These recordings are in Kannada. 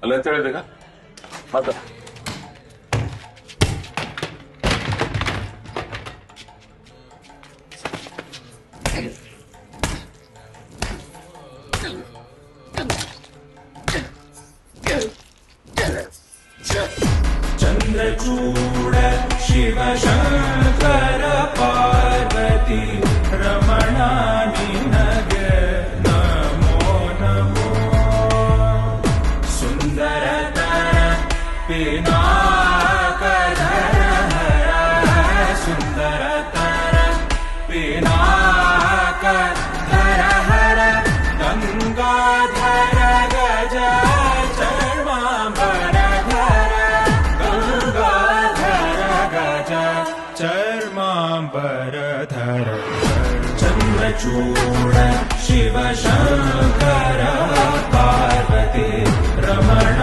ಅಲ್ಲ ಅಂತ ಹೇಳಿದಾಗ ಮಾತ ಚಂದ್ರಚೂಡ ಶಿವ ಶಂಕರ ಪಾರ್ವತಿ ರಮಣ ನಿನಗೆ ನಮೋ ನಮೋ ಸುಂದರತರ ಪಿನಾಕರ ಸುಂದರತರ ಪಿನಾಕರ ಹರ ಗಂಗಾಧರ ಗಜ ಚರ್ಮಾಂಬರಧರ ಚಂದ್ರಚೂಡ ಶಿವ ಶಂಕರ ಪಾರ್ವತಿ ರಮಣ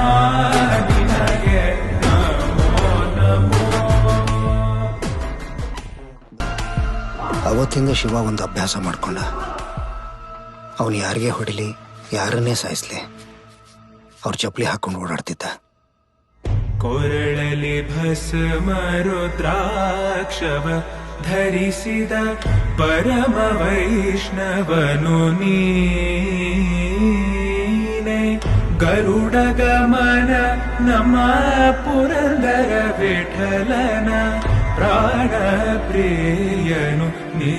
ನಿನಗೆ ನಮೋ ನಮೋ. ಅವತ್ತಿಂದ ಶಿವ ಒಂದು ಅಭ್ಯಾಸ ಮಾಡ್ಕೊಂಡ. ಅವನು ಯಾರಿಗೆ ಹೊಡಿಲಿ, ಯಾರನ್ನೇ ಸಾಯಿಸ್ಲಿ, ಅವ್ರ ಚಪ್ಪಲಿ ಹಾಕೊಂಡು ಓಡಾಡ್ತಿದ್ದ. ಕೊರಳಲಿ ಭಸ್ಮ ರುದ್ರಾಕ್ಷವ ಧರಿಸಿದ ಪರಮ ವೈಷ್ಣವನು ನೀನೆ. ಗರುಡ ಗಮನ ನಮ್ಮ ಪುರಂದರ ವಿಠಲನ ಪ್ರಾಣ ಪ್ರಿಯನು ನೀ